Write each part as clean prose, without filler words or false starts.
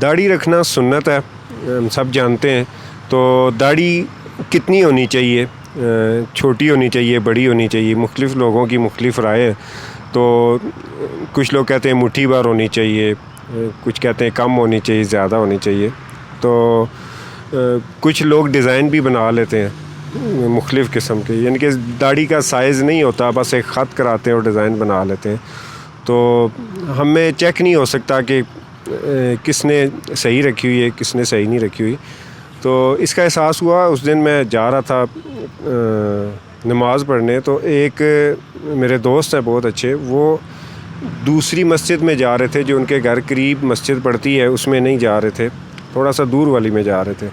داڑھی رکھنا سنت ہے، ہم سب جانتے ہیں. تو داڑھی کتنی ہونی چاہیے؟ چھوٹی ہونی چاہیے، بڑی ہونی چاہیے؟ مختلف لوگوں کی مختلف رائے ہیں. تو کچھ لوگ کہتے ہیں مٹھی بھر ہونی چاہیے، کچھ کہتے ہیں کم ہونی چاہیے، زیادہ ہونی چاہیے. تو کچھ لوگ ڈیزائن بھی بنا لیتے ہیں مختلف قسم کے، یعنی کہ داڑھی کا سائز نہیں ہوتا، بس ایک خط کراتے ہیں اور ڈیزائن بنا لیتے ہیں. تو ہمیں چیک نہیں ہو سکتا کہ کس نے صحیح رکھی ہوئی ہے، کس نے صحیح نہیں رکھی ہوئی. تو اس کا احساس ہوا اس دن میں جا رہا تھا نماز پڑھنے. تو ایک میرے دوست ہیں بہت اچھے، وہ دوسری مسجد میں جا رہے تھے جو ان کے گھر قریب مسجد پڑتی ہے، اس میں نہیں جا رہے تھے، تھوڑا سا دور والی میں جا رہے تھے.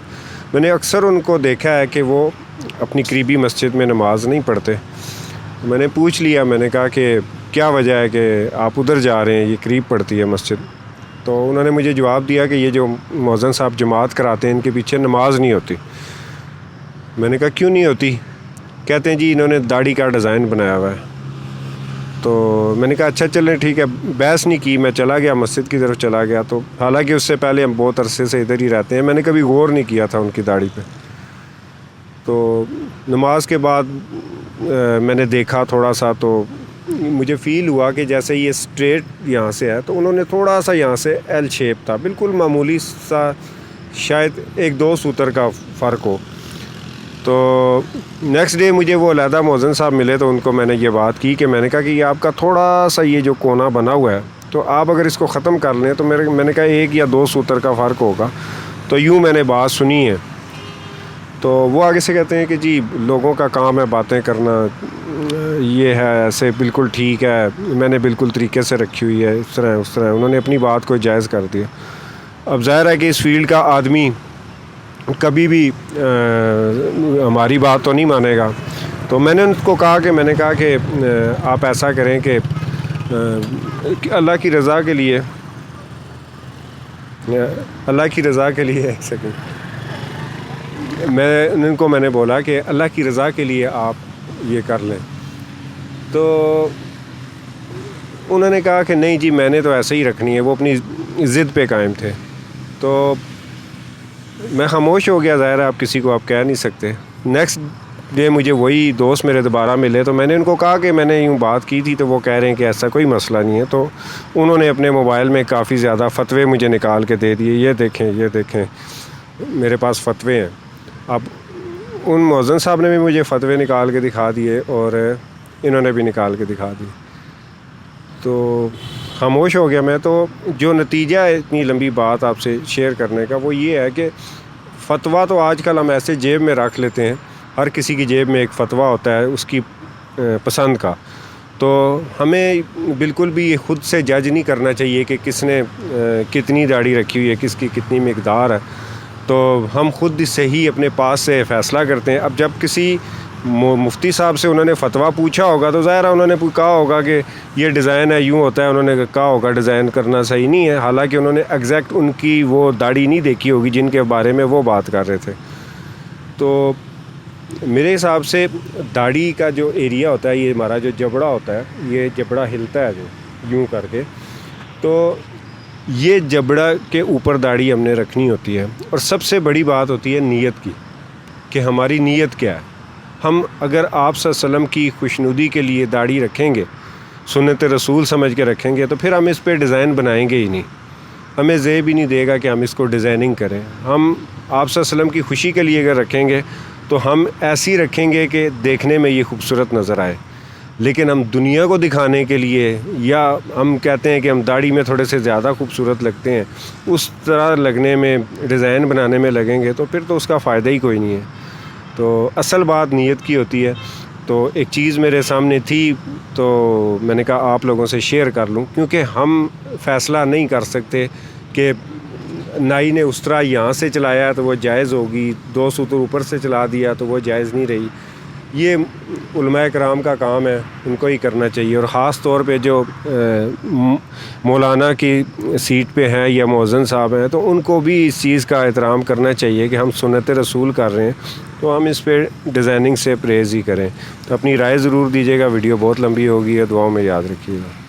میں نے اکثر ان کو دیکھا ہے کہ وہ اپنی قریبی مسجد میں نماز نہیں پڑھتے. میں نے پوچھ لیا، میں نے کہا کہ کیا وجہ ہے کہ آپ ادھر جا رہے ہیں، یہ قریب پڑتی ہے مسجد؟ تو انہوں نے مجھے جواب دیا کہ یہ جو مؤذن صاحب جماعت کراتے ہیں ان کے پیچھے نماز نہیں ہوتی. میں نے کہا کیوں نہیں ہوتی؟ کہتے ہیں جی انہوں نے داڑھی کا ڈیزائن بنایا ہوا ہے. تو میں نے کہا اچھا چلیں ٹھیک ہے، بحث نہیں کی، میں چلا گیا مسجد کی طرف چلا گیا. تو حالانکہ اس سے پہلے ہم بہت عرصے سے ادھر ہی رہتے ہیں، میں نے کبھی غور نہیں کیا تھا ان کی داڑھی پہ. تو نماز کے بعد میں نے دیکھا تھوڑا سا، تو مجھے فیل ہوا کہ جیسے یہ اسٹریٹ یہاں سے ہے تو انہوں نے تھوڑا سا یہاں سے ایل شیپ تھا، بالکل معمولی سا، شاید 1-2 سوتر کا فرق ہو. تو نیکسٹ ڈے مجھے وہ علیحدہ مؤذن صاحب ملے تو ان کو میں نے یہ بات کی کہ میں نے کہا کہ یہ آپ کا تھوڑا سا یہ جو کونا بنا ہوا ہے تو آپ اگر اس کو ختم کر لیں تو میں نے کہا 1 یا 2 سوتر کا فرق ہوگا. تو یوں میں نے بات سنی ہے. تو وہ آگے سے کہتے ہیں کہ جی لوگوں کا کام ہے باتیں کرنا، یہ ہے ایسے بالکل ٹھیک ہے، میں نے بالکل طریقے سے رکھی ہوئی ہے، اس طرح اس طرح. انہوں نے اپنی بات کو جائز کر دیا. اب ظاہر ہے کہ اس فیلڈ کا آدمی کبھی بھی ہماری بات تو نہیں مانے گا. تو میں نے ان کو کہا کہ آپ ایسا کریں کہ اللہ کی رضا کے لیے ایک سیکنڈ، میں نے بولا کہ اللہ کی رضا کے لیے آپ یہ کر لیں. تو انہوں نے کہا کہ نہیں جی میں نے تو ایسے ہی رکھنی ہے، وہ اپنی ضد پہ قائم تھے. تو میں خاموش ہو گیا، ظاہر ہے آپ کسی کو آپ کہہ نہیں سکتے. نیکسٹ ڈے مجھے وہی دوست میرے دوبارہ ملے تو میں نے ان کو کہا کہ میں نے یوں بات کی تھی، تو وہ کہہ رہے ہیں کہ ایسا کوئی مسئلہ نہیں ہے. تو انہوں نے اپنے موبائل میں کافی زیادہ فتوے مجھے نکال کے دے دیے، یہ دیکھیں میرے پاس فتوے ہیں. اب ان مؤذن صاحب نے بھی مجھے فتوے نکال کے دکھا دیے اور انہوں نے بھی نکال کے دکھا دیے. تو خاموش ہو گیا میں. تو جو نتیجہ ہے اتنی لمبی بات آپ سے شیئر کرنے کا وہ یہ ہے کہ فتویٰ تو آج کل ہم ایسے جیب میں رکھ لیتے ہیں، ہر کسی کی جیب میں ایک فتویٰ ہوتا ہے اس کی پسند کا. تو ہمیں بالکل بھی خود سے جج نہیں کرنا چاہیے کہ کس نے کتنی داڑھی رکھی ہوئی ہے، کس کی کتنی مقدار ہے. تو ہم خود سے ہی اپنے پاس سے فیصلہ کرتے ہیں. اب جب کسی مفتی صاحب سے انہوں نے فتویٰ پوچھا ہوگا تو ظاہر ہے انہوں نے کہا ہوگا کہ یہ ڈیزائن ہے، یوں ہوتا ہے، انہوں نے کہا ہوگا ڈیزائن کرنا صحیح نہیں ہے، حالانکہ انہوں نے ایگزیکٹ ان کی وہ داڑھی نہیں دیکھی ہوگی جن کے بارے میں وہ بات کر رہے تھے. تو میرے حساب سے داڑھی کا جو ایریا ہوتا ہے، یہ ہمارا جو جبڑا ہوتا ہے، یہ جبڑا ہلتا ہے جو یوں کر کے، تو یہ جبڑا کے اوپر داڑھی ہم نے رکھنی ہوتی ہے. اور سب سے بڑی بات ہوتی ہے نیت کی، کہ ہماری نیت کیا ہے. ہم اگر آپ صلی اللہ علیہ وسلم کی خوشنودی کے لیے داڑھی رکھیں گے، سنت رسول سمجھ کے رکھیں گے، تو پھر ہم اس پہ ڈیزائن بنائیں گے ہی نہیں. ہمیں زیب ہی نہیں دے گا کہ ہم اس کو ڈیزائننگ کریں. ہم آپ صلی اللہ علیہ وسلم کی خوشی کے لیے اگر رکھیں گے تو ہم ایسی رکھیں گے کہ دیکھنے میں یہ خوبصورت نظر آئے. لیکن ہم دنیا کو دکھانے کے لیے، یا ہم کہتے ہیں کہ ہم داڑھی میں تھوڑے سے زیادہ خوبصورت لگتے ہیں، اس طرح لگنے میں، ڈیزائن بنانے میں لگیں گے تو پھر تو اس کا فائدہ ہی کوئی نہیں ہے. تو اصل بات نیت کی ہوتی ہے. تو ایک چیز میرے سامنے تھی تو میں نے کہا آپ لوگوں سے شیئر کر لوں، کیونکہ ہم فیصلہ نہیں کر سکتے کہ نائی نے اس طرح یہاں سے چلایا تو وہ جائز ہوگی، 2 سوتر اوپر سے چلا دیا تو وہ جائز نہیں رہی. یہ علماء کرام کا کام ہے، ان کو ہی کرنا چاہیے. اور خاص طور پہ جو مولانا کی سیٹ پہ ہیں یا مؤذن صاحب ہیں تو ان کو بھی اس چیز کا احترام کرنا چاہیے کہ ہم سنت رسول کر رہے ہیں تو ہم اس پہ ڈیزائننگ سے پرہیز ہی کریں. تو اپنی رائے ضرور دیجیے گا. ویڈیو بہت لمبی ہوگی ہے، دعاؤں میں یاد رکھیے گا.